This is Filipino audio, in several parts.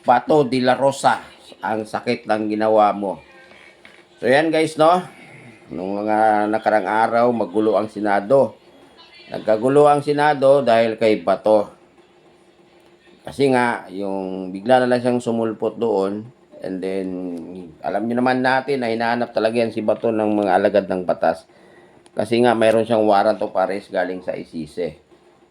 Bato de la Rosa, ang sakit ng ginawa mo. So yan guys, no? Nung mga nakarang araw, magulo ang Senado. Nagkagulo ang Senado dahil kay Bato. Kasi nga, yung bigla na lang siyang sumulpot doon. And then, alam niyo naman natin na hinahanap talaga yan si Bato ng mga alagad ng batas. Kasi nga, mayroon siyang warrant of arrest galing sa ICC.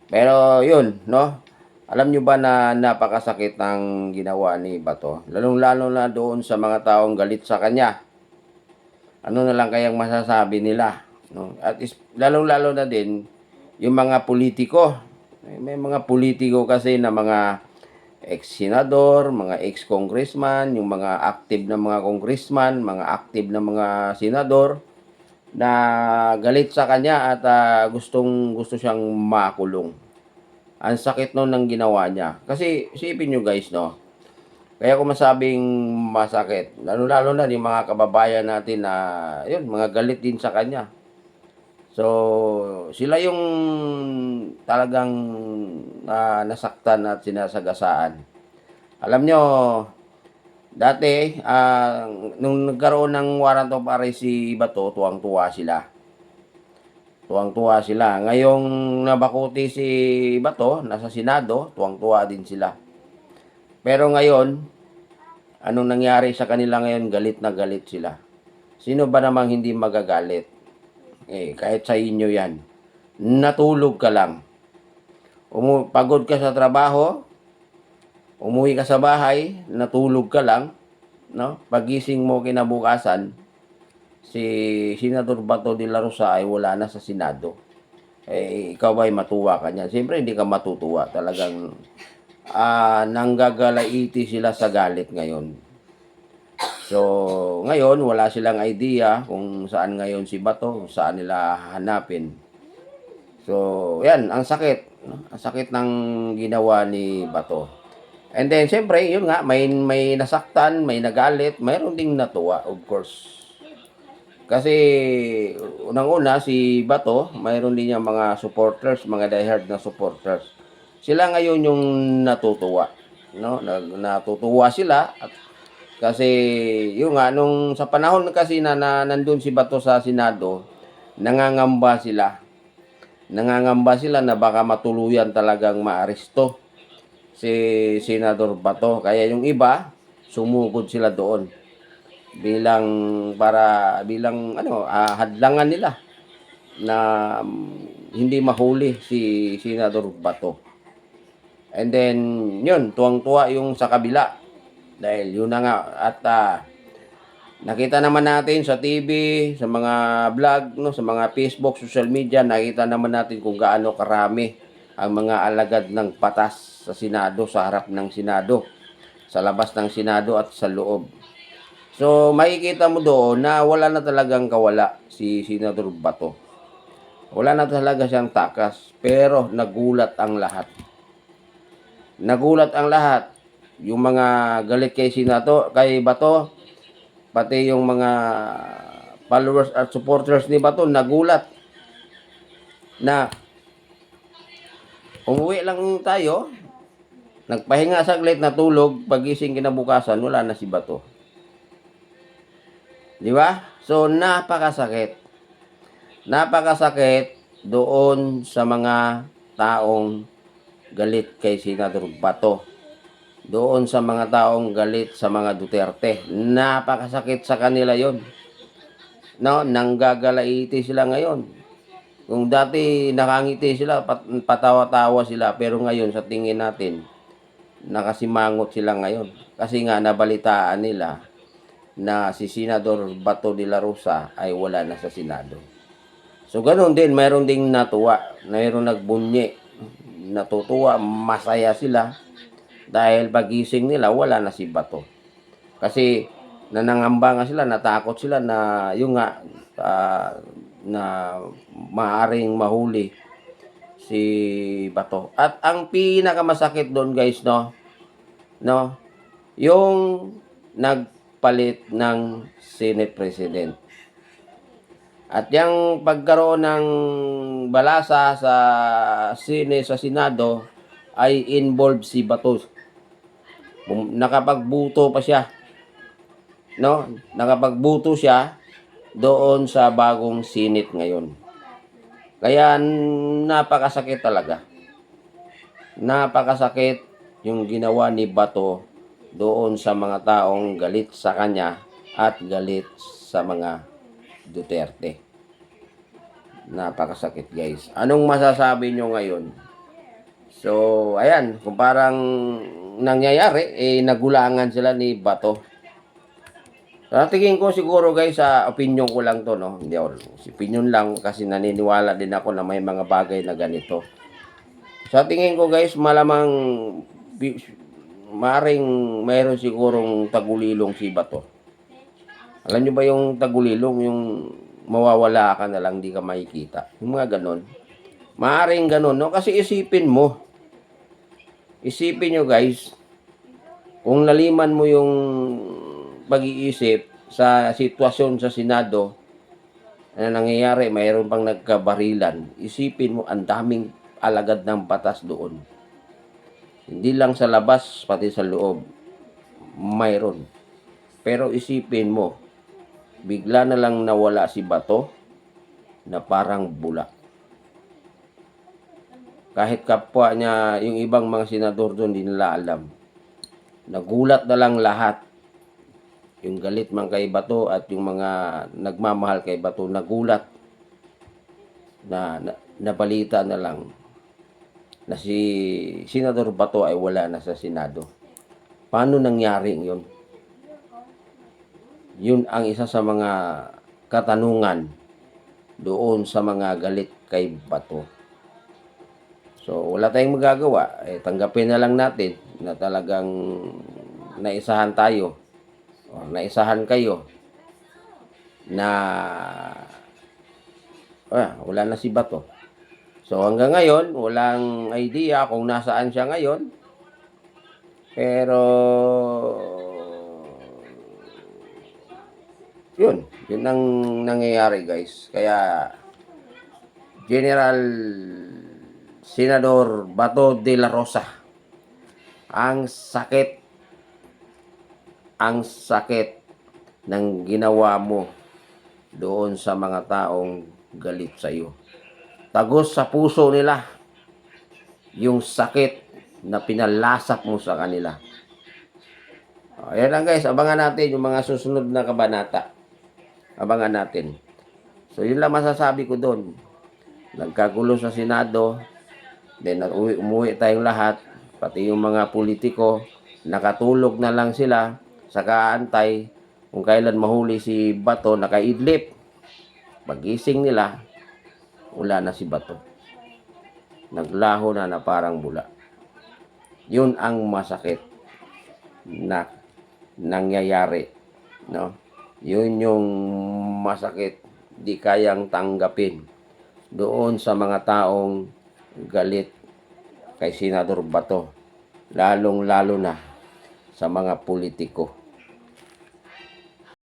Pero yun, no? Alam nyo ba na napakasakit ng ginawa ni Bato? Lalong-lalo na doon sa mga taong galit sa kanya. Ano na lang kayang masasabi nila? No? At lalong-lalo na din yung mga politiko. May mga politiko kasi na mga ex-senador, mga ex-congressman, yung mga active na mga congressman, mga active na mga senador na galit sa kanya at gusto siyang makulong. Ang sakit nun ng ginawa niya. Kasi isipin nyo guys, no? Kaya ko masabing masakit. Lalo-lalo na yung mga kababayan natin na, yun, mga galit din sa kanya. So, sila yung talagang nasaktan at sinasagasaan. Alam nyo, dati, nung nagkaroon ng warrant of arrest si Bato, tuwang-tuwa sila. Tuwang-tuwa sila. Ngayong nabakuti si Bato, nasa Senado, tuwang-tuwa din sila. Pero ngayon, anong nangyari sa kanila ngayon? Galit na galit sila. Sino ba namang hindi magagalit? Kahit sa inyo yan. Natulog ka lang. Pagod ka sa trabaho, umuwi ka sa bahay, natulog ka lang, no? Pagising mo kinabukasan, si Senador Bato de la Rosa ay wala na sa Senado. Ikaw ay matuwa ka niyan. Siyempre, hindi ka matutuwa. Talagang nanggagalaiti sila sa galit ngayon. So, ngayon, wala silang idea kung saan ngayon si Bato, kung saan nila hanapin. So, yan, ang sakit. No? Ang sakit ng ginawa ni Bato. And then, siyempre, yun nga, may nasaktan, may nagalit, mayroon ding natuwa, of course. Kasi unang-una si Bato, mayroon din niyang mga supporters, mga diehard na supporters. Sila ngayon yung natutuwa, no? Natutuwa sila at kasi yung nga nung sa panahon kasi na nandun si Bato sa Senado, nangangamba sila. Nangangamba sila na baka matuluyan talagang maaresto si Senador Bato. Kaya yung iba, sumugod sila doon bilang hadlangan nila na hindi mahuli si Senador Bato. And then yun, tuwang-tuwa yung sa kabila dahil yun na nga at nakita naman natin sa TV, sa mga vlog, no, sa mga Facebook, social media, nakita naman natin kung gaano karami ang mga alagad ng batas sa Senado, sa harap ng Senado, sa labas ng Senado at sa loob. So, makikita mo doon na wala na talagang kawala si Senador Bato. Wala na talaga siyang takas, pero nagulat ang lahat. Nagulat ang lahat. Yung mga galit kay kay Bato, pati yung mga followers at supporters ni Bato, nagulat na umuwi lang tayo, nagpahinga saglit, natulog, pagising kinabukasan, wala na si Bato. Di ba? So, napakasakit. Napakasakit doon sa mga taong galit kay Senador Bato. Doon sa mga taong galit sa mga Duterte. Napakasakit sa kanila yon. No, nanggagalaiti sila ngayon. Kung dati nakangiti sila, patawa-tawa sila, pero ngayon sa tingin natin, nakasimangot sila ngayon. Kasi nga nabalitaan nila na si Senador Bato de la Rosa ay wala na sa Senado. So ganoon din, mayroon ding natuwa, mayroon nagbunyi, natutuwa, masaya sila dahil pagising nila wala na si Bato. Kasi nanangamba nga sila, natakot sila na yung nga na maaring mahuli si Bato. At ang pinakamasakit doon guys, no, yung nagpalit ng Senate President. At yung pagkaroon ng balasa sa Senado ay involved si Bato. Nakapagbuto pa siya, no? Nakapagbuto siya doon sa bagong Senate ngayon. Kaya napakasakit talaga. Napakasakit yung ginawa ni Bato doon sa mga taong galit sa kanya at galit sa mga Duterte. Napakasakit, guys. Anong masasabi nyo ngayon? So, ayan, kung parang nangyayari, nagulangan sila ni Bato. Sa tingin ko siguro, guys, sa opinion ko lang to, no? Hindi ako, opinion lang kasi naniniwala din ako na may mga bagay na ganito. Sa tingin ko, guys, malamang maring mayroon sigurong tagulilong si Bato. Alam nyo ba yung tagulilong, yung mawawala ka na lang, di ka makikita? Yung mga ganon. Maaring ganon, no? Kasi isipin mo. Isipin nyo, guys, kung naliman mo yung pag-iisip sa sitwasyon sa Senado na nangyayari, mayroon pang nagkabarilan, isipin mo, ang daming alagad ng batas doon. Hindi lang sa labas, pati sa loob, mayroon. Pero isipin mo, bigla na lang nawala si Bato na parang bula. Kahit kapwa niya, yung ibang mga senador doon, hindi nila alam. Nagulat na lang lahat. Yung galit man kay Bato at yung mga nagmamahal kay Bato, nagulat na nabalita na lang na si Senador Bato ay wala na sa Senado. Paano nangyari yun? Yun ang isa sa mga katanungan doon sa mga galit kay Bato. So, wala tayong magagawa. Tanggapin na lang natin na talagang naisahan tayo o naisahan kayo na wala na si Bato. So, hanggang ngayon, walang idea kung nasaan siya ngayon. Pero, yun ang nangyayari, guys. Kaya, General Senador Bato de la Rosa, ang sakit ng ginawa mo doon sa mga taong galit sa iyo. Tagos sa puso nila yung sakit na pinalasap mo sa kanila. Ayan lang, guys, abangan natin yung mga susunod na kabanata. Abangan natin. So yun lang masasabi ko doon. Nagkagulo sa Senado, then umuwi tayong lahat, pati yung mga politiko, nakatulog na lang sila sa kaantay kung kailan mahuli si Bato, nakaidlip. Pagising nila, wala na si Bato. Naglaho na parang bula. Yun ang masakit na nangyayari, no? Yun yung masakit, di kayang tanggapin doon sa mga taong galit kay Senador Bato, lalong-lalo na sa mga politiko.